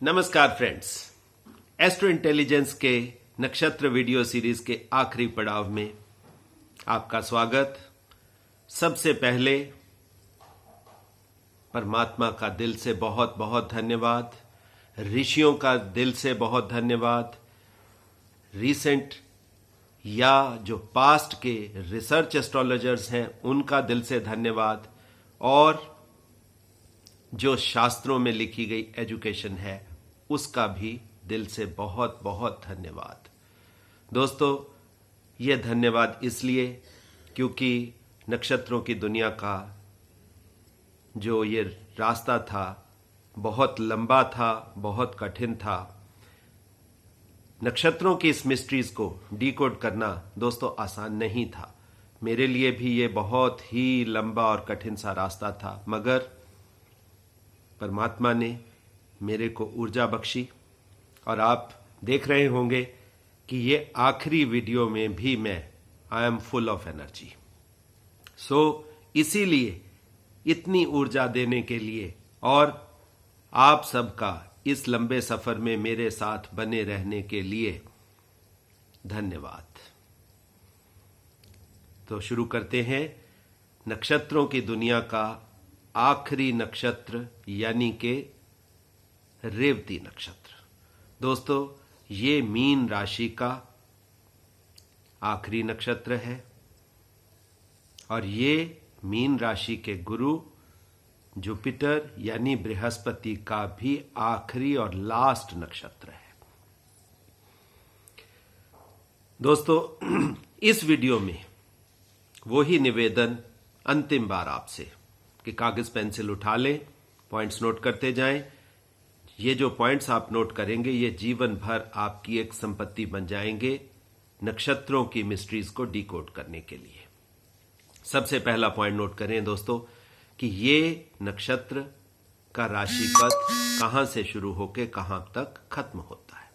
नमस्कार friends, astro intelligence के नक्षत्र वीडियो सीरीज के आखिरी पड़ाव में आपका स्वागत। सबसे पहले परमात्मा का दिल से बहुत बहुत धन्यवाद, ऋषियों का दिल से बहुत धन्यवाद, रीसेंट या जो पास्ट के रिसर्च एस्ट्रोलॉजर्स हैं उनका दिल से धन्यवाद, और जो शास्त्रों में लिखी गई एजुकेशन है उसका भी दिल से बहुत बहुत धन्यवाद। दोस्तों, ये धन्यवाद इसलिए क्योंकि नक्षत्रों की दुनिया का जो ये रास्ता था बहुत लंबा था, बहुत कठिन था। नक्षत्रों की इस मिस्ट्रीज को डीकोड करना दोस्तों आसान नहीं था। मेरे लिए भी ये बहुत ही लंबा और कठिन सा रास्ता था, मगर परमात्मा ने मेरे को ऊर्जा बख्शी, और आप देख रहे होंगे कि ये आखिरी वीडियो में भी I am full of energy. इसीलिए इतनी ऊर्जा देने के लिए और आप सबका इस लंबे सफर में मेरे साथ बने रहने के लिए धन्यवाद। तो शुरू करते हैं नक्षत्रों की दुनिया का आखिरी नक्षत्र यानी के रेवती नक्षत्र। दोस्तों, ये मीन राशि का आखिरी नक्षत्र है और ये मीन राशि के गुरु जुपिटर यानी बृहस्पति का भी आखिरी और लास्ट नक्षत्र है। दोस्तों, इस वीडियो में वही निवेदन अंतिम बार आपसे कि कागज पेंसिल उठा लें, पॉइंट्स नोट करते जाएं। ये जो पॉइंट्स आप नोट करेंगे ये जीवन भर आपकी एक संपत्ति बन जाएंगे नक्षत्रों की मिस्ट्रीज को डिकोड करने के लिए। सबसे पहला पॉइंट नोट करें दोस्तों कि ये नक्षत्र का राशिपथ कहां से शुरू होकर कहां तक खत्म होता है।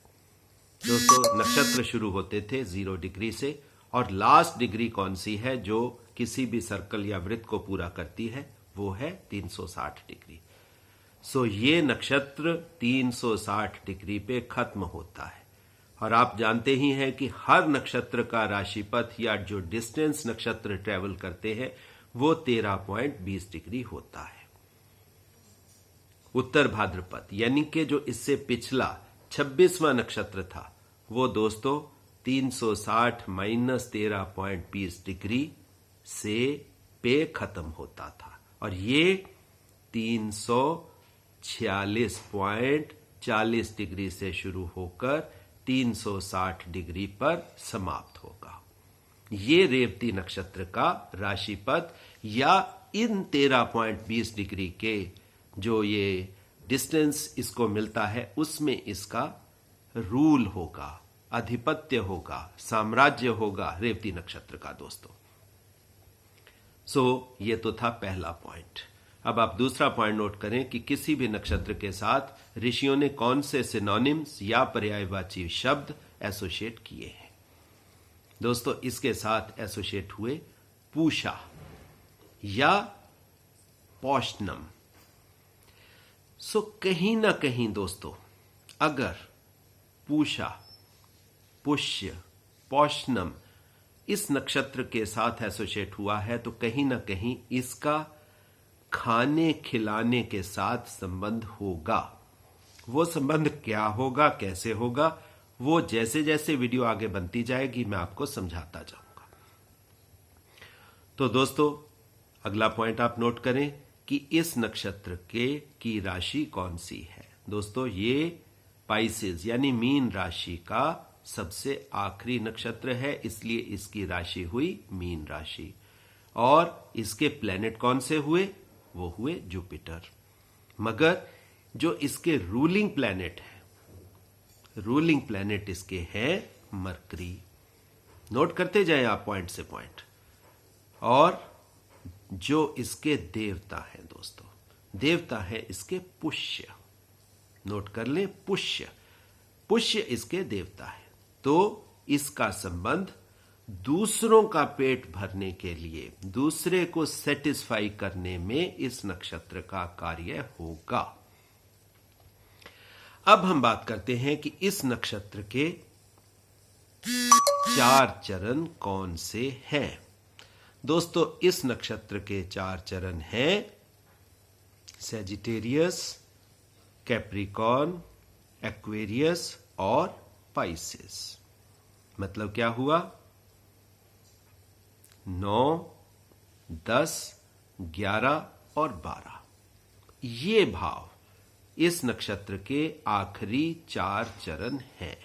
दोस्तों, नक्षत्र शुरू होते थे 0 डिग्री से, और लास्ट डिग्री कौन सी है जो किसी भी सर्कल या वृत्त को पूरा करती है, वो है 360 डिग्री। ये नक्षत्र 360 डिग्री पे खत्म होता है। और आप जानते ही हैं कि हर नक्षत्र का राशिपथ या जो डिस्टेंस नक्षत्र ट्रेवल करते हैं वो 13.20 डिग्री होता है। उत्तर भाद्रपद यानी कि जो इससे पिछला 26वां नक्षत्र था वो दोस्तों 360 माइनस 13.20 डिग्री से पे खत्म होता था, और ये 346.40 डिग्री से शुरू होकर 360 डिग्री पर समाप्त होगा। ये रेवती नक्षत्र का राशिपथ या इन 13.20 डिग्री के जो ये डिस्टेंस इसको मिलता है उसमें इसका रूल होगा, आधिपत्य होगा, साम्राज्य होगा रेवती नक्षत्र का दोस्तों। ये तो था पहला पॉइंट। अब आप दूसरा पॉइंट नोट करें कि किसी भी नक्षत्र के साथ ऋषियों ने कौन से सिनोनिम्स या पर्यायवाची शब्द एसोसिएट किए हैं। दोस्तों, इसके साथ एसोसिएट हुए पूषा या पौषनम। कहीं ना कहीं दोस्तों अगर पूषा, पुष्य, पौषनम इस नक्षत्र के साथ एसोसिएट हुआ है तो कहीं ना कहीं इसका खाने खिलाने के साथ संबंध होगा। वो संबंध क्या होगा, कैसे होगा, वो जैसे जैसे वीडियो आगे बनती जाएगी मैं आपको समझाता जाऊंगा। तो दोस्तों, अगला पॉइंट आप नोट करें कि इस नक्षत्र की राशि कौन सी है। दोस्तों, ये पाइसेस यानी मीन राशि का सबसे आखिरी नक्षत्र है, इसलिए इसकी राशि हुई मीन राशि। और इसके प्लेनेट कौन से हुए, वो हुए जुपिटर। मगर जो इसके रूलिंग प्लेनेट है, रूलिंग प्लेनेट इसके हैं मरकरी। नोट करते जाएं आप पॉइंट से पॉइंट। और जो इसके देवता हैं दोस्तों, देवता है इसके पुष्य। नोट कर लें, पुष्य, पुष्य इसके देवता है। तो इसका संबंध दूसरों का पेट भरने के लिए, दूसरे को सेटिस्फाई करने में इस नक्षत्र का कार्य होगा। अब हम बात करते हैं कि इस नक्षत्र के 4 चरण कौन से हैं। दोस्तों, इस नक्षत्र के 4 चरण हैं सैजिटेरियस, कैप्रिकॉर्न, एक्वेरियस और पाइसेस। मतलब क्या हुआ? 9, 10, 11 और 12 ये भाव इस नक्षत्र के आखिरी 4 चरण हैं।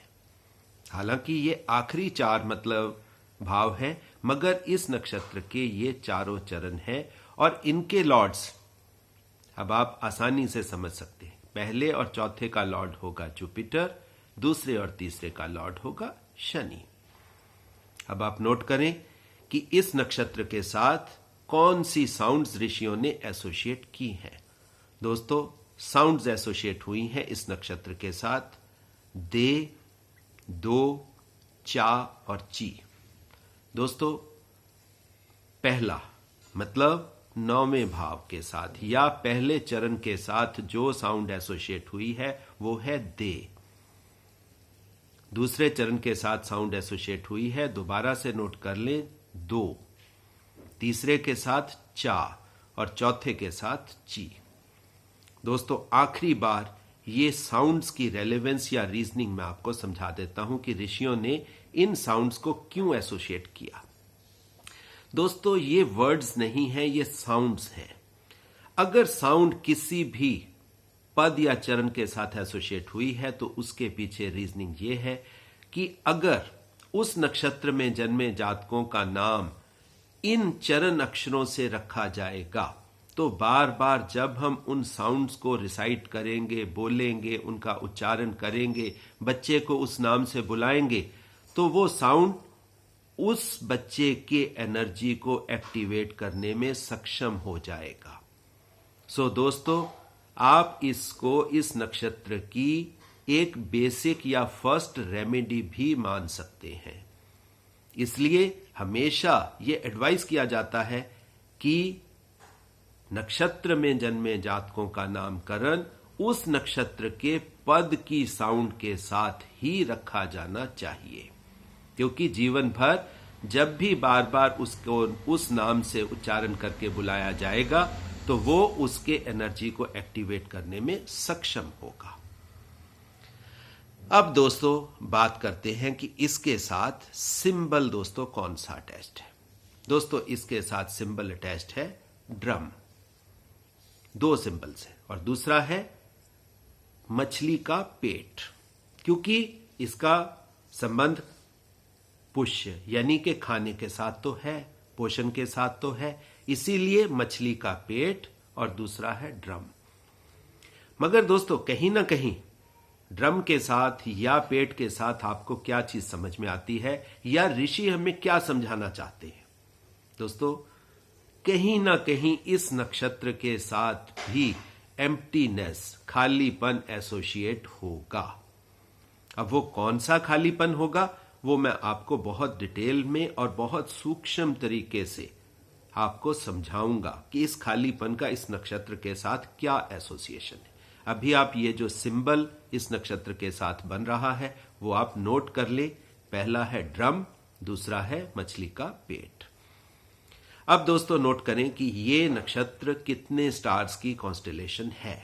हालांकि ये आखिरी 4 मतलब भाव है, मगर इस नक्षत्र के ये चारों चरण हैं और इनके लॉर्ड्स अब आप आसानी से समझ सकते हैं। पहले और चौथे का लॉर्ड होगा जुपिटर, दूसरे और तीसरे का लॉर्ड होगा शनि। अब आप नोट करें कि इस नक्षत्र के साथ कौन सी साउंड्स ऋषियों ने एसोसिएट की हैं। दोस्तों, साउंड्स एसोसिएट हुई हैं इस नक्षत्र के साथ दे, दो, चा और ची। दोस्तों, पहला मतलब 9वें भाव के साथ या पहले चरण के साथ जो साउंड एसोसिएट हुई है वो है दे। दूसरे चरण के साथ साउंड एसोसिएट हुई है, दोबारा से नोट कर लें, दो। तीसरे के साथ चा और चौथे के साथ ची। दोस्तों, आखिरी बार ये साउंड्स की रेलेवेंस या रीजनिंग मैं आपको समझा देता हूं कि ऋषियों ने इन साउंड्स को क्यों एसोसिएट किया। दोस्तों, ये वर्ड्स नहीं हैं, ये साउंड्स हैं। अगर साउंड किसी भी पद या चरण के साथ एसोसिएट हुई है तो उसके पीछे रीजनिंग ये है कि अगर उस नक्षत्र में जन्मे जातकों का नाम इन चरण अक्षरों से रखा जाएगा तो बार बार जब हम उन साउंड्स को रिसाइट करेंगे, बोलेंगे, उनका उच्चारण करेंगे, बच्चे को उस नाम से बुलाएंगे, तो वो साउंड उस बच्चे के एनर्जी को एक्टिवेट करने में सक्षम हो जाएगा। सो दोस्तों, आप इसको इस नक्षत्र की एक बेसिक या फर्स्ट रेमेडी भी मान सकते हैं। इसलिए हमेशा यह एडवाइस किया जाता है कि नक्षत्र में जन्मे जातकों का नामकरण उस नक्षत्र के पद की साउंड के साथ ही रखा जाना चाहिए, क्योंकि जीवन भर जब भी बार बार उसको उस नाम से उच्चारण करके बुलाया जाएगा तो वो उसके एनर्जी को एक्टिवेट करने में सक्षम होगा। अब दोस्तों बात करते हैं कि इसके साथ सिंबल दोस्तों कौन सा अटैच्ड है। दोस्तों, इसके साथ सिंबल अटैच्ड है ड्रम, 2 सिंबल्स है, और दूसरा है मछली का पेट, क्योंकि इसका संबंध पुष्य यानी कि खाने के साथ तो है, पोषण के साथ तो है, इसीलिए मछली का पेट और दूसरा है ड्रम। मगर दोस्तों, कहीं ना कहीं ड्रम के साथ या पेट के साथ आपको क्या चीज समझ में आती है या ऋषि हमें क्या समझाना चाहते हैं? दोस्तों, कहीं ना कहीं इस नक्षत्र के साथ भी एम्प्टीनेस, खालीपन एसोसिएट होगा। अब वो कौन सा खालीपन होगा वो मैं आपको बहुत डिटेल में और बहुत सूक्ष्म तरीके से आपको समझाऊंगा कि इस खालीपन का इस नक्षत्र के साथ क्या एसोसिएशन है। अभी आप ये जो सिंबल इस नक्षत्र के साथ बन रहा है वो आप नोट कर ले। पहला है ड्रम, दूसरा है मछली का पेट। अब दोस्तों नोट करें कि ये नक्षत्र कितने स्टार्स की कॉन्स्टेलेशन है।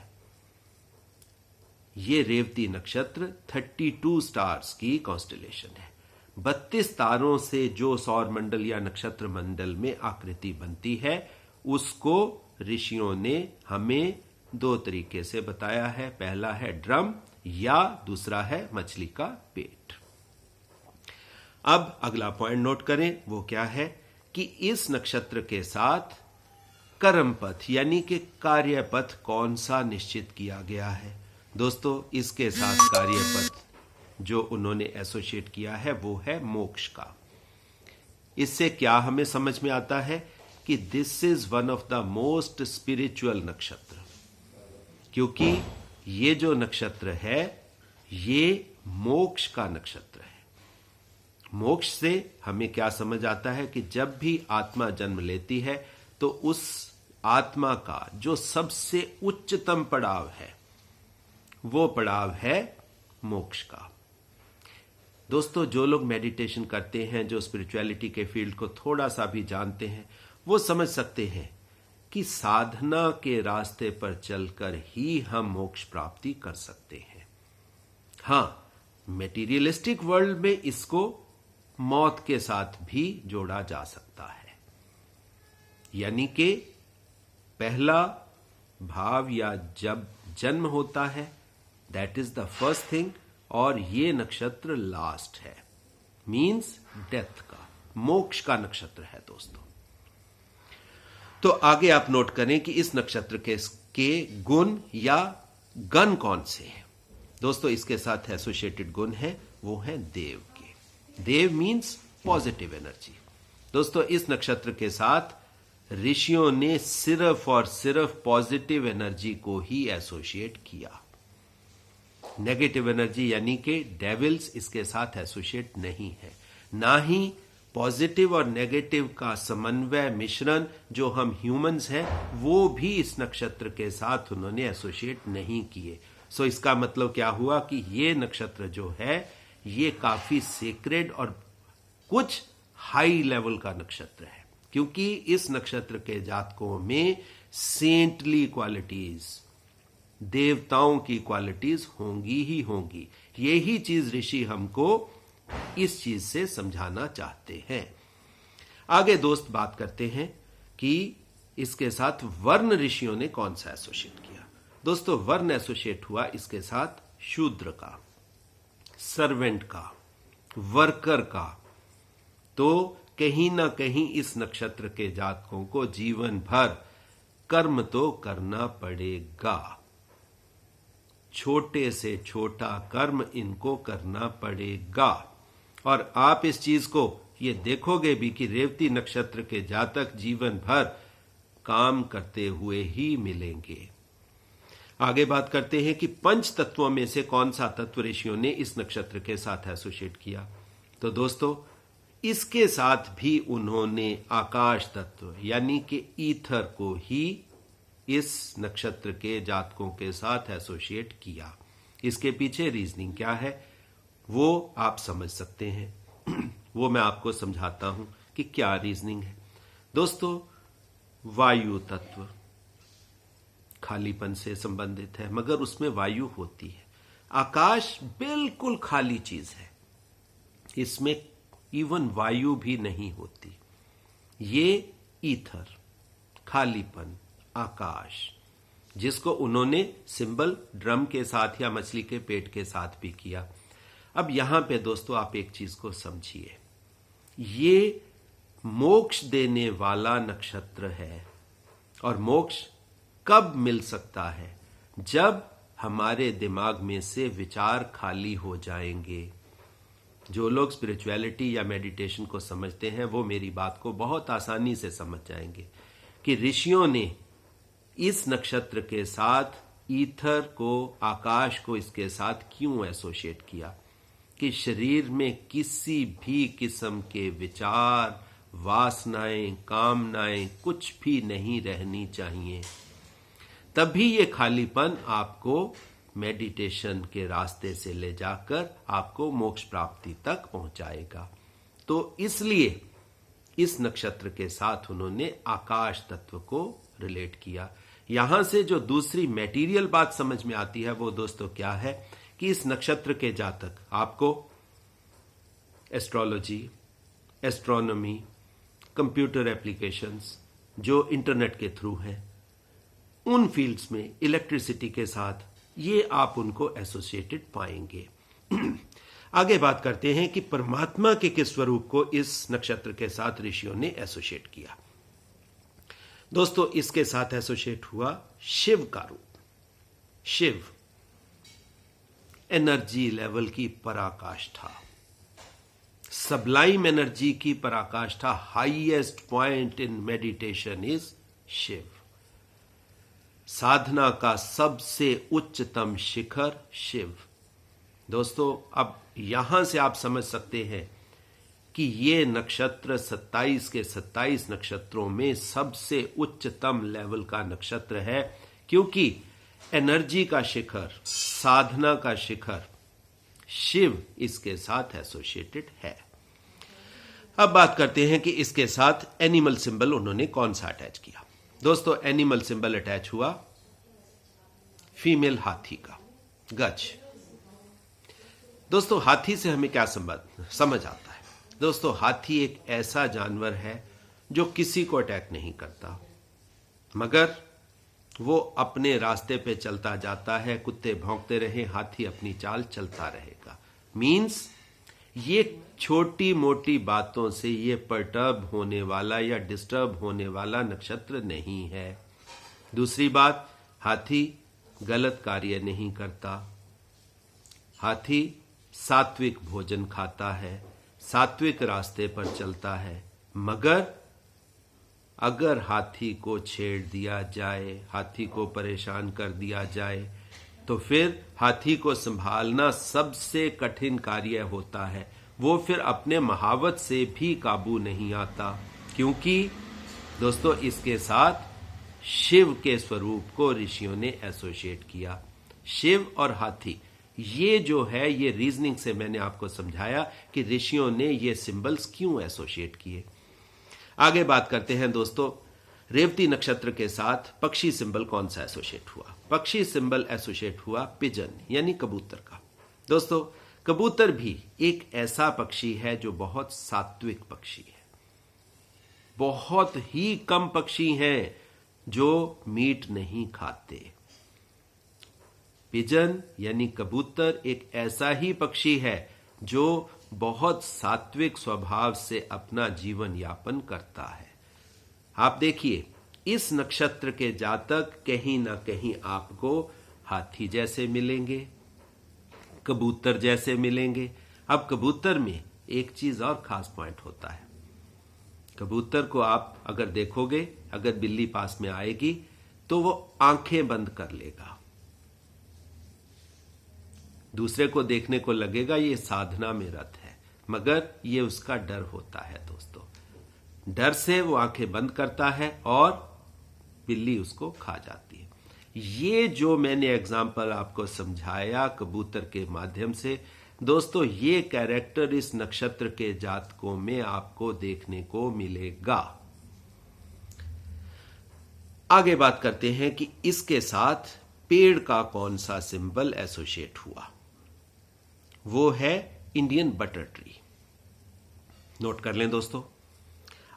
ये रेवती नक्षत्र 32 स्टार्स की कॉन्स्टेलेशन है। 32 तारों से जो सौर मंडल या नक्षत्र मंडल में आकृति बनती है उसको ऋषियों ने हमें 2 तरीके से बताया है। पहला है ड्रम या दूसरा है मछली का पेट। अब अगला पॉइंट नोट करें, वो क्या है कि इस नक्षत्र के साथ कर्म पथ यानी कि कार्यपथ कौन सा निश्चित किया गया है। दोस्तों, इसके साथ कार्यपथ जो उन्होंने एसोसिएट किया है वो है मोक्ष का। इससे क्या हमें समझ में आता है कि this is one of the most spiritual नक्षत्र, क्योंकि ये जो नक्षत्र है ये मोक्ष का नक्षत्र है। मोक्ष से हमें क्या समझ आता है कि जब भी आत्मा जन्म लेती है तो उस आत्मा का जो सबसे उच्चतम पड़ाव है वो पड़ाव है मोक्ष का। दोस्तों, जो लोग मेडिटेशन करते हैं, जो स्पिरिचुअलिटी के फील्ड को थोड़ा सा भी जानते हैं, वो समझ सकते हैं कि साधना के रास्ते पर चलकर ही हम मोक्ष प्राप्ति कर सकते हैं। हां, मेटीरियलिस्टिक वर्ल्ड में इसको मौत के साथ भी जोड़ा जा सकता है, यानी कि पहला भाव या जब जन्म होता है, that is the first thing, और ये नक्षत्र लास्ट है, मींस डेथ का, मोक्ष का नक्षत्र है दोस्तों। तो आगे आप नोट करें कि इस नक्षत्र के गुण या गण कौन से हैं। दोस्तों, इसके साथ एसोसिएटेड गुण है, वो है देव के। देव मींस पॉजिटिव एनर्जी। दोस्तों, इस नक्षत्र के साथ ऋषियों ने सिर्फ और सिर्फ पॉजिटिव एनर्जी को ही एसोसिएट किया। नेगेटिव एनर्जी यानी कि डेविल्स इसके साथ एसोसिएट नहीं है। ना ही पॉजिटिव और नेगेटिव का समन्वय मिश्रण जो हम ह्यूमंस हैं, वो भी इस नक्षत्र के साथ उन्होंने एसोसिएट नहीं किए। सो इसका मतलब क्या हुआ कि ये नक्षत्र जो है, ये काफी सीक्रेट और कुछ हाई लेवल का नक्षत्र है, क्योंकि इस नक्षत्र के जातकों में सेंटली क्वालिटीज, देवताओं की क्वालिटीज होंगी ही होंगी। यही चीज ऋषि हमको इस चीज से समझाना चाहते हैं। आगे दोस्त बात करते हैं कि इसके साथ वर्ण ऋषियों ने कौन सा एसोसिएट किया। दोस्तों, वर्ण एसोसिएट हुआ इसके साथ शूद्र का, सर्वेंट का, वर्कर का। तो कहीं ना कहीं इस नक्षत्र के जातकों को जीवन भर कर्म तो करना पड़ेगा। छोटे से छोटा कर्म इनको करना पड़ेगा। और आप इस चीज को ये देखोगे भी कि रेवती नक्षत्र के जातक जीवन भर काम करते हुए ही मिलेंगे। आगे बात करते हैं कि पंच तत्वों में से कौन सा तत्व ऋषियों ने इस नक्षत्र के साथ एसोसिएट किया। तो दोस्तों, इसके साथ भी उन्होंने आकाश तत्व यानी कि ईथर को ही इस नक्षत्र के जातकों के साथ एसोसिएट किया। इसके पीछे रीजनिंग क्या है वो आप समझ सकते हैं। वो मैं आपको समझाता हूं कि क्या रीजनिंग है। दोस्तों, वायु तत्व खालीपन से संबंधित है, मगर उसमें वायु होती है। आकाश बिल्कुल खाली चीज है, इसमें इवन वायु भी नहीं होती। ये ईथर, खालीपन, आकाश, जिसको उन्होंने सिंबल ड्रम के साथ या मछली के पेट के साथ भी किया। अब यहां पे दोस्तों आप एक चीज को समझिए, ये मोक्ष देने वाला नक्षत्र है। और मोक्ष कब मिल सकता है? जब हमारे दिमाग में से विचार खाली हो जाएंगे। जो लोग स्पिरिचुअलिटी या मेडिटेशन को समझते हैं वो मेरी बात को बहुत आसानी से समझ जाएंगे कि ऋषियों ने इस नक्षत्र के साथ ईथर को, आकाश को इसके साथ क्यों एसोसिएट किया कि शरीर में किसी भी किस्म के विचार, वासनाएं, कामनाएं कुछ भी नहीं रहनी चाहिए। तभी ये खालीपन आपको मेडिटेशन के रास्ते से ले जाकर आपको मोक्ष प्राप्ति तक पहुंचाएगा। तो इसलिए इस नक्षत्र के साथ उन्होंने आकाश तत्व को रिलेट किया। यहां से जो दूसरी मटेरियल बात समझ में आती है वो दोस्तों क्या है कि इस नक्षत्र के जातक आपको एस्ट्रोलॉजी, एस्ट्रोनॉमी, कंप्यूटर एप्लीकेशंस जो इंटरनेट के थ्रू हैं, उन फील्ड्स में इलेक्ट्रिसिटी के साथ ये आप उनको एसोसिएटेड पाएंगे। आगे बात करते हैं कि परमात्मा के किस स्वरूप को इस नक्षत्र के साथ ऋषियों ने एसोसिएट किया। दोस्तों, इसके साथ एसोसिएट हुआ शिव का रूप। शिव एनर्जी लेवल की पराकाष्ठा, सबलाइम एनर्जी की पराकाष्ठा, highest point in meditation is Shiva. साधना का सबसे उच्चतम शिखर शिव। दोस्तों, अब यहां से आप समझ सकते हैं कि ये नक्षत्र 27 के 27 नक्षत्रों में सबसे उच्चतम लेवल का नक्षत्र है, क्योंकि एनर्जी का शिखर, साधना का शिखर शिव इसके साथ एसोसिएटेड है। अब बात करते हैं कि इसके साथ एनिमल सिंबल उन्होंने कौन सा अटैच किया। दोस्तों, एनिमल सिंबल अटैच हुआ फीमेल हाथी का, गज। दोस्तों, हाथी से हमें क्या समझ आता है? दोस्तों, हाथी एक ऐसा जानवर है जो किसी को अटैक नहीं करता, मगर वो अपने रास्ते पे चलता जाता है। कुत्ते भौंकते रहे, हाथी अपनी चाल चलता रहेगा। मीन्स ये छोटी मोटी बातों से ये परटर्ब होने वाला या डिस्टर्ब होने वाला नक्षत्र नहीं है। दूसरी बात, हाथी गलत कार्य नहीं करता। हाथी सात्विक भोजन खाता है, सात्विक रास्ते पर चलता है। मगर अगर हाथी को छेड़ दिया जाए, हाथी को परेशान कर दिया जाए, तो फिर हाथी को संभालना सबसे कठिन कार्य होता है। वो फिर अपने महावत से भी काबू नहीं आता, क्योंकि दोस्तों इसके साथ शिव के स्वरूप को ऋषियों ने एसोसिएट किया। शिव और हाथी, ये जो है, ये रीजनिंग से मैंने आपको समझाया कि ऋषियों ने ये सिंबल्स क्यों एसोसिएट किए। आगे बात करते हैं दोस्तों, रेवती नक्षत्र के साथ पक्षी सिंबल कौन सा एसोसिएट हुआ? पक्षी सिंबल एसोसिएट हुआ पिजन यानी कबूतर का। दोस्तों, कबूतर भी एक ऐसा पक्षी है जो बहुत सात्विक पक्षी है। बहुत ही कम पक्षी हैं जो मीट नहीं खाते। पिजन यानी कबूतर एक ऐसा ही पक्षी है जो बहुत सात्विक स्वभाव से अपना जीवन यापन करता है। आप देखिए, इस नक्षत्र के जातक कहीं ना कहीं आपको हाथी जैसे मिलेंगे, कबूतर जैसे मिलेंगे। अब कबूतर में एक चीज और खास पॉइंट होता है। कबूतर को आप अगर देखोगे, अगर बिल्ली पास में आएगी तो वो आंखें बंद कर लेगा। दूसरे को देखने को लगेगा ये साधना में रत है, मगर ये उसका डर होता है। दोस्तों, डर से वो आंखें बंद करता है और बिल्ली उसको खा जाती है। ये जो मैंने एग्जाम्पल आपको समझाया कबूतर के माध्यम से, दोस्तों ये कैरेक्टर इस नक्षत्र के जातकों में आपको देखने को मिलेगा। आगे बात करते हैं कि इसके साथ पेड़ का कौन सा सिंबल एसोसिएट हुआ। वो है इंडियन बटर ट्री। नोट कर लें दोस्तों।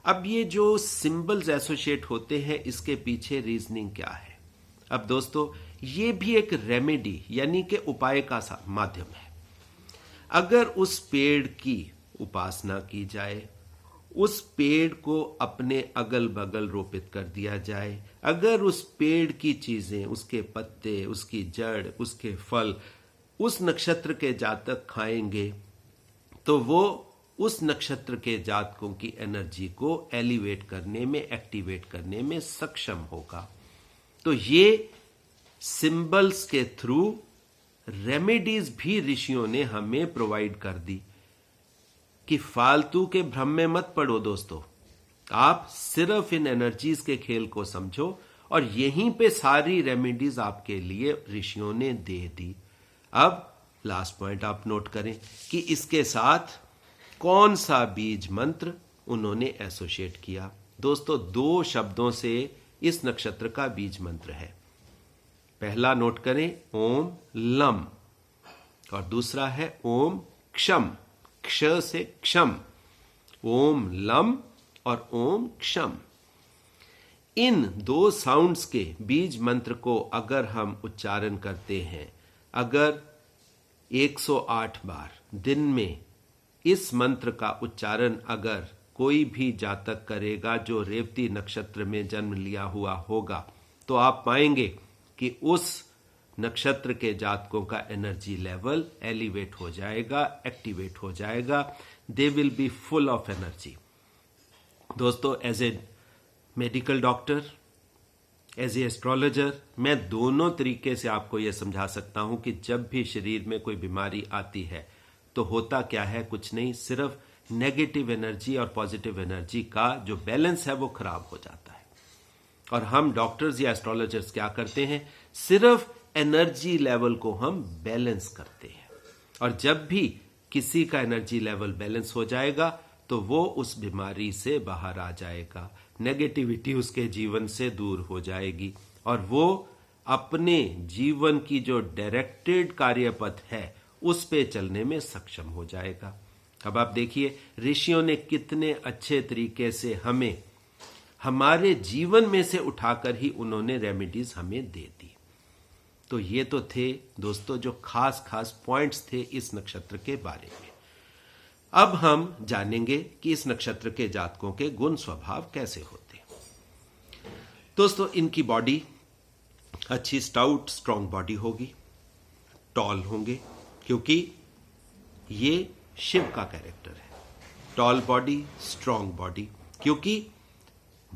अब ये जो सिंबल्स एसोसिएट होते हैं, इसके पीछे रीजनिंग क्या है? अब दोस्तों, ये भी एक रेमेडी यानी कि उपाय का माध्यम है। अगर उस पेड़ की उपासना की जाए, उस पेड़ को अपने अगल बगल रोपित कर दिया जाए, अगर उस पेड़ की चीजें, उसके पत्ते, उसकी जड़, उसके फल उस नक्षत्र के जातक खाएंगे, तो वो उस नक्षत्र के जातकों की एनर्जी को एलिवेट करने में, एक्टिवेट करने में सक्षम होगा। तो ये सिंबल्स के थ्रू रेमेडीज भी ऋषियों ने हमें प्रोवाइड कर दी कि फालतू के भ्रम में मत पड़ो दोस्तों। आप सिर्फ इन एनर्जीज के खेल को समझो और यहीं पे सारी रेमेडीज आपके लिए ऋषियों ने दे दी। अब लास्ट पॉइंट आप नोट करें कि इसके साथ कौन सा बीज मंत्र उन्होंने एसोसिएट किया। दोस्तों, 2 शब्दों से इस नक्षत्र का बीज मंत्र है। पहला नोट करें, ओम लम, और दूसरा है ओम क्षम, क्ष से क्षम। ओम लम और ओम क्षम, इन 2 साउंड्स के बीज मंत्र को अगर हम उच्चारण करते हैं, अगर 108 बार दिन में इस मंत्र का उच्चारण अगर कोई भी जातक करेगा जो रेवती नक्षत्र में जन्म लिया हुआ होगा, तो आप पाएंगे कि उस नक्षत्र के जातकों का एनर्जी लेवल एलिवेट हो जाएगा, एक्टिवेट हो जाएगा। They will be full of energy. दोस्तों, as a medical doctor, as a astrologer, मैं दोनों तरीके से आपको यह समझा सकता हूं कि जब भी शरीर में कोई बीमारी आती है तो होता क्या है, कुछ नहीं, सिर्फ नेगेटिव एनर्जी और पॉजिटिव एनर्जी का जो बैलेंस है वो खराब हो जाता है। और हम डॉक्टर्स या एस्ट्रोलॉजर्स क्या करते हैं, सिर्फ एनर्जी लेवल को हम बैलेंस करते हैं। और जब भी किसी का एनर्जी लेवल बैलेंस हो जाएगा तो वो उस बीमारी से बाहर आ जाएगा, नेगेटिविटी उसके जीवन से दूर हो जाएगी और वो अपने जीवन की जो डायरेक्टेड कार्यपथ है उस पे चलने में सक्षम हो जाएगा। अब आप देखिए ऋषियों ने कितने अच्छे तरीके से हमें हमारे जीवन में से उठाकर ही उन्होंने रेमेडीज हमें दे दी। तो ये तो थे दोस्तों जो खास खास पॉइंट्स थे इस नक्षत्र के बारे में। अब हम जानेंगे कि इस नक्षत्र के जातकों के गुण स्वभाव कैसे होते हैं। दोस्तों इनकी बॉडी अच्छी स्टाउट स्ट्रांग बॉडी होगी, टॉल होंगे क्योंकि ये शिव का कैरेक्टर है। टॉल बॉडी, स्ट्रांग बॉडी, क्योंकि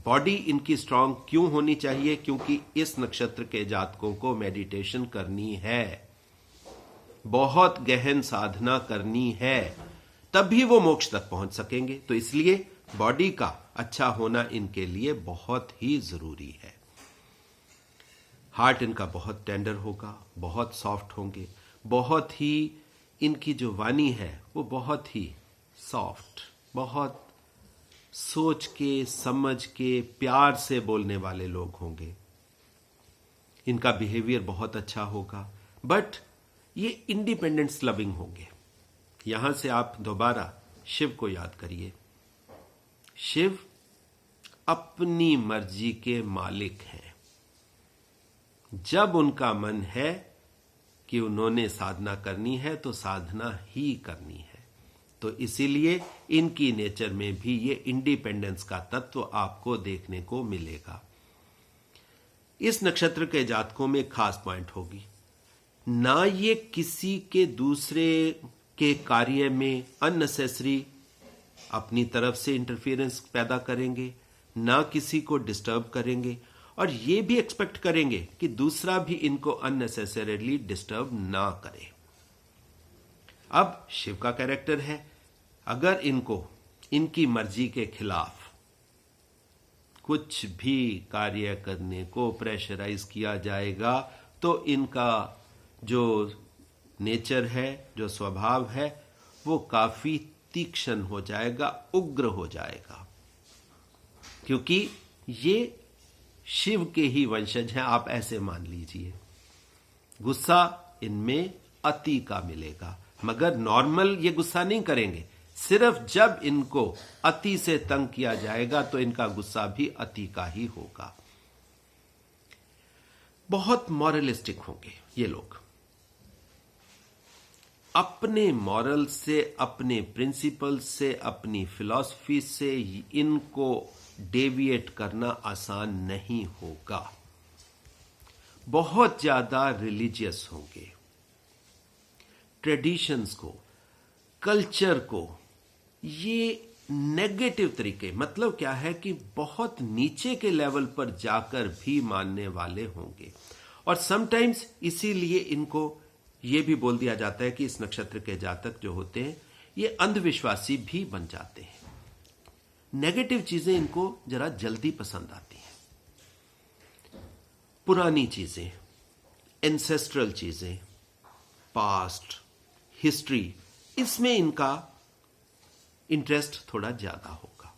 बॉडी इनकी स्ट्रांग क्यों होनी चाहिए? क्योंकि इस नक्षत्र के जातकों को मेडिटेशन करनी है, बहुत गहन साधना करनी है, तभी वो मोक्ष तक पहुंच सकेंगे। तो इसलिए बॉडी का अच्छा होना इनके लिए बहुत ही जरूरी है। हार्ट इनका बहुत टेंडर होगा, बहुत सॉफ्ट होंगे, बहुत ही इनकी जो वाणी है वो बहुत ही सॉफ्ट, बहुत सोच के समझ के प्यार से बोलने वाले लोग होंगे। इनका बिहेवियर बहुत अच्छा होगा, बट ये इंडिपेंडेंस लविंग होंगे। यहां से आप दोबारा शिव को याद करिए। शिव अपनी मर्जी के मालिक हैं। जब उनका मन है कि उन्होंने साधना करनी है तो साधना ही करनी है। तो इसीलिए इनकी नेचर में भी ये इंडिपेंडेंस का तत्व आपको देखने को मिलेगा। इस नक्षत्र के जातकों में खास पॉइंट होगी, ना ये किसी के दूसरे के कार्य में अननेसेसरी अपनी तरफ से इंटरफेरेंस पैदा करेंगे, ना किसी को डिस्टर्ब करेंगे और ये भी एक्सपेक्ट करेंगे कि दूसरा भी इनको अननेसेसरीली डिस्टर्ब ना करे। अब शिव का कैरेक्टर है, अगर इनको इनकी मर्जी के खिलाफ कुछ भी कार्य करने को प्रेशराइज किया जाएगा तो इनका जो नेचर है, जो स्वभाव है, वो काफी तीक्ष्ण हो जाएगा, उग्र हो जाएगा, क्योंकि ये शिव के ही वंशज हैं। आप ऐसे मान लीजिए गुस्सा इनमें अति का मिलेगा, मगर नॉर्मल ये गुस्सा नहीं करेंगे। सिर्फ जब इनको अति से तंग किया जाएगा तो इनका गुस्सा भी अति का ही होगा। बहुत मॉरलिस्टिक होंगे ये लोग। अपने मॉरल से, अपने प्रिंसिपल से, अपनी फिलॉसफी से इनको डेविएट करना आसान नहीं होगा। बहुत ज्यादा रिलीजियस होंगे, ट्रेडिशंस को, कल्चर को, ये नेगेटिव तरीके, मतलब क्या है कि बहुत नीचे के लेवल पर जाकर भी मानने वाले होंगे। और समटाइम्स इसीलिए इनको ये भी बोल दिया जाता है कि इस नक्षत्र के जातक जो होते हैं ये अंधविश्वासी भी बन जाते हैं। नेगेटिव चीजें इनको जरा जल्दी पसंद आती हैं। पुरानी चीजें, एंसेस्ट्रल चीजें, पास्ट, हिस्ट्री, इसमें इनका इंटरेस्ट थोड़ा ज्यादा होगा।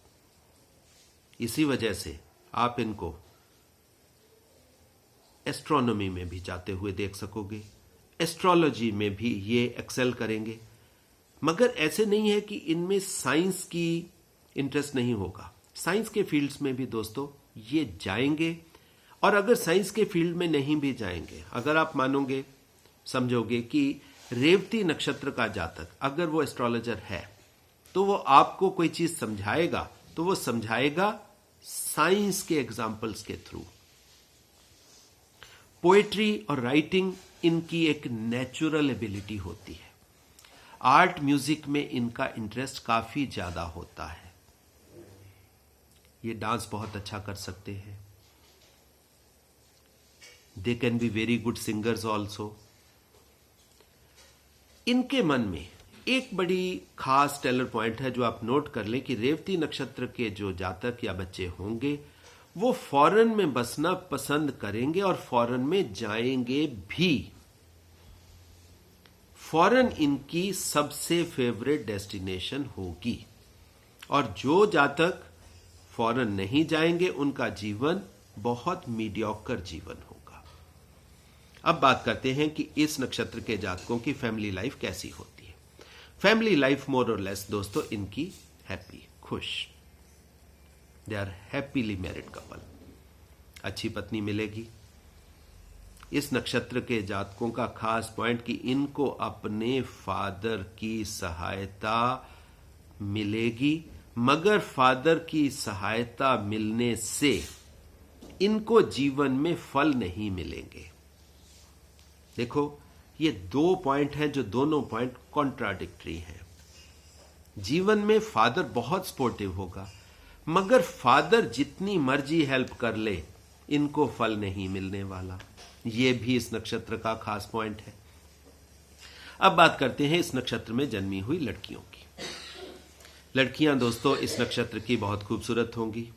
इसी वजह से आप इनको एस्ट्रोनॉमी में भी जाते हुए देख सकोगे, एस्ट्रोलॉजी में भी ये एक्सेल करेंगे। मगर ऐसे नहीं है कि इनमें साइंस की इंटरेस्ट नहीं होगा। साइंस के फील्ड्स में भी दोस्तों ये जाएंगे, और अगर साइंस के फील्ड में नहीं भी जाएंगे, अगर आप मानोगे, समझोगे कि रेवती नक्षत्र का जातक अगर वो एस्ट्रोलॉजर है तो वो आपको कोई चीज समझाएगा तो वो समझाएगा साइंस के एग्जाम्पल्स के थ्रू। पोएट्री और राइटिंग इनकी एक नेचुरल एबिलिटी होती है। आर्ट म्यूजिक में इनका इंटरेस्ट काफी ज्यादा होता है। ये डांस बहुत अच्छा कर सकते हैं। They can be very good singers also. इनके मन में एक बड़ी खास टेलर पॉइंट है जो आप नोट कर लें कि रेवती नक्षत्र के जो जातक या बच्चे होंगे वो फॉरेन में बसना पसंद करेंगे और फॉरेन में जाएंगे भी। फॉरेन इनकी सबसे फेवरेट डेस्टिनेशन होगी और जो जातक फॉरेन नहीं जाएंगे उनका जीवन बहुत मीडियोकर जीवन होगा। अब बात करते हैं कि इस नक्षत्र के जातकों की फैमिली लाइफ कैसी होती है। फैमिली लाइफ मोर और लेस दोस्तों इनकी हैप्पी, खुश, they are happily married couple. अच्छी पत्नी मिलेगी। इस नक्षत्र के जातकों का खास पॉइंट कि इनको अपने फादर की सहायता मिलेगी, मगर फादर की सहायता मिलने से इनको जीवन में फल नहीं मिलेंगे। देखो, ये दो पॉइंट हैं जो दोनों पॉइंट कॉन्ट्राडिक्टरी हैं। जीवन में फादर बहुत सपोर्टिव होगा, मगर फादर जितनी मर्जी हेल्प कर ले इनको फल नहीं मिलने वाला। ये भी इस नक्षत्र का खास पॉइंट है। अब बात करते हैं इस नक्षत्र में जन्मी हुई लड़कियों की। लड़कियां दोस्तों इस नक्षत्र की बहुत खूबसूरत होंगी,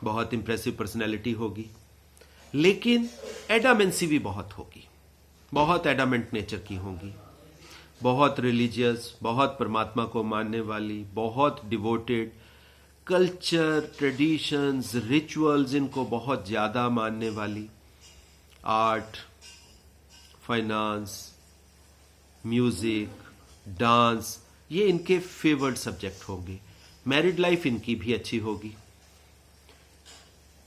बहुत इंप्रेसिव पर्सनैलिटी होगी, लेकिन एडामेंसी भी बहुत होगी, बहुत एडामेंट नेचर की होंगी, बहुत रिलीजियस, बहुत परमात्मा को मानने वाली, बहुत डिवोटेड, कल्चर, ट्रेडिशंस, रिचुअल्स इनको बहुत ज्यादा मानने वाली, आर्ट, फाइनेंस, म्यूजिक, डांस, ये इनके फेवर्ड सब्जेक्ट होंगे। मैरिड लाइफ इनकी भी अच्छी होगी।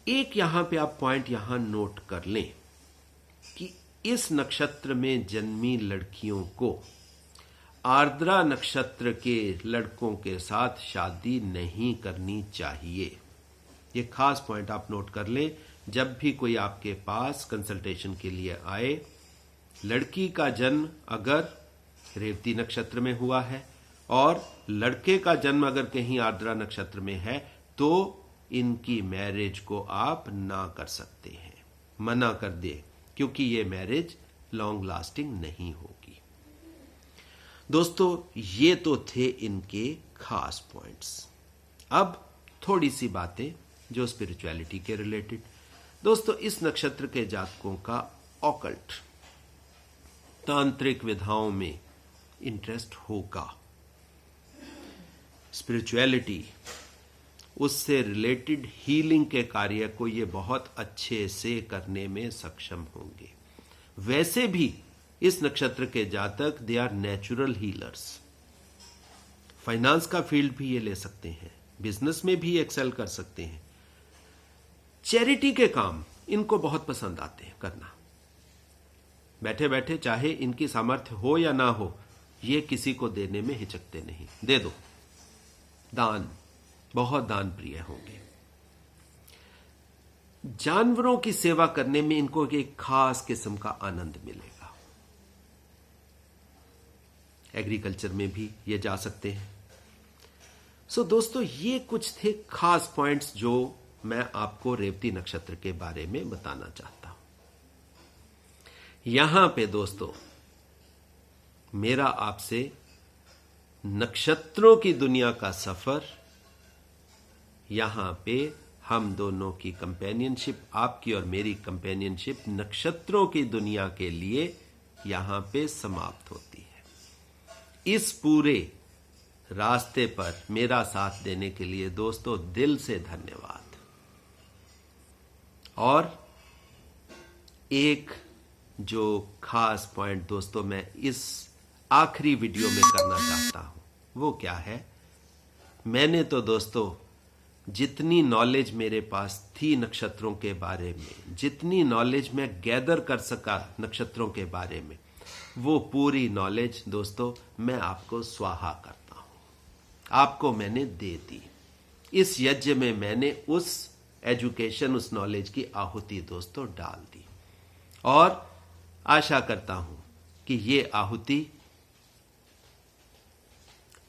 एक यहां पे आप पॉइंट यहां नोट कर लें कि इस नक्षत्र में जन्मी लड़कियों को आर्द्रा नक्षत्र के लड़कों के साथ शादी नहीं करनी चाहिए। ये खास पॉइंट आप नोट कर लें। जब भी कोई आपके पास कंसल्टेशन के लिए आए, लड़की का जन्म अगर रेवती नक्षत्र में हुआ है और लड़के का जन्म अगर कहीं आर्द्रा नक्षत्र में है, तो इनकी मैरिज को आप ना कर सकते हैं, मना कर दे, क्योंकि ये मैरिज लॉन्ग लास्टिंग नहीं होगी। दोस्तों ये तो थे इनके खास पॉइंट्स। अब थोड़ी सी बातें जो स्पिरिचुअलिटी के रिलेटेड। दोस्तों इस नक्षत्र के जातकों का ऑकल्ट, तांत्रिक विधाओं में इंटरेस्ट होगा। स्पिरिचुअलिटी, उससे रिलेटेड हीलिंग के कार्य को ये बहुत अच्छे से करने में सक्षम होंगे। वैसे भी इस नक्षत्र के जातक they are natural healers. Finance का फील्ड भी ये ले सकते हैं, बिजनेस में भी एक्सेल कर सकते हैं। चैरिटी के काम इनको बहुत पसंद आते हैं करना। बैठे बैठे चाहे इनकी सामर्थ्य हो या ना हो, ये किसी को देने में हिचकते नहीं, दे दो। दान, बहुत दान प्रिय होंगे। जानवरों की सेवा करने में इनको एक खास किस्म का आनंद मिलेगा। एग्रीकल्चर में भी ये जा सकते हैं। सो दोस्तों ये कुछ थे खास पॉइंट्स जो मैं आपको रेवती नक्षत्र के बारे में बताना चाहता हूं। यहां पे दोस्तों मेरा आपसे नक्षत्रों की दुनिया का सफर, यहां पे हम दोनों की कंपेनियनशिप, आपकी और मेरी कंपेनियनशिप नक्षत्रों की दुनिया के लिए यहां पे समाप्त होती है। इस पूरे रास्ते पर मेरा साथ देने के लिए दोस्तों दिल से धन्यवाद। और एक जो खास पॉइंट दोस्तों मैं इस आखिरी वीडियो में करना चाहता हूं, वो क्या है, मैंने तो दोस्तों जितनी नॉलेज मेरे पास थी नक्षत्रों के बारे में, जितनी नॉलेज मैं गैदर कर सका नक्षत्रों के बारे में, वो पूरी नॉलेज दोस्तों मैं आपको स्वाहा करता हूं, आपको मैंने दे दी। इस यज्ञ में मैंने उस एजुकेशन, उस नॉलेज की आहुति दोस्तों डाल दी और आशा करता हूं कि ये आहुति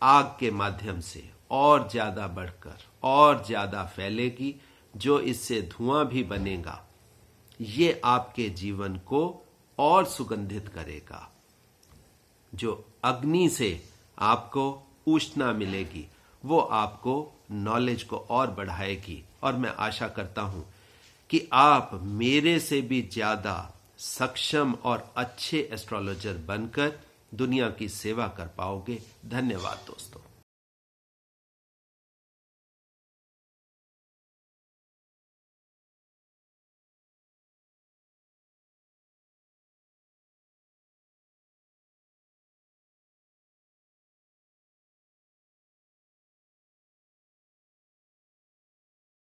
आग के माध्यम से और ज्यादा बढ़कर और ज्यादा फैलेगी। जो इससे धुआं भी बनेगा, ये आपके जीवन को और सुगंधित करेगा। जो अग्नि से आपको ऊष्मा मिलेगी, वो आपको नॉलेज को और बढ़ाएगी। और मैं आशा करता हूं कि आप मेरे से भी ज्यादा सक्षम और अच्छे एस्ट्रोलॉजर बनकर दुनिया की सेवा कर पाओगे। धन्यवाद दोस्तों।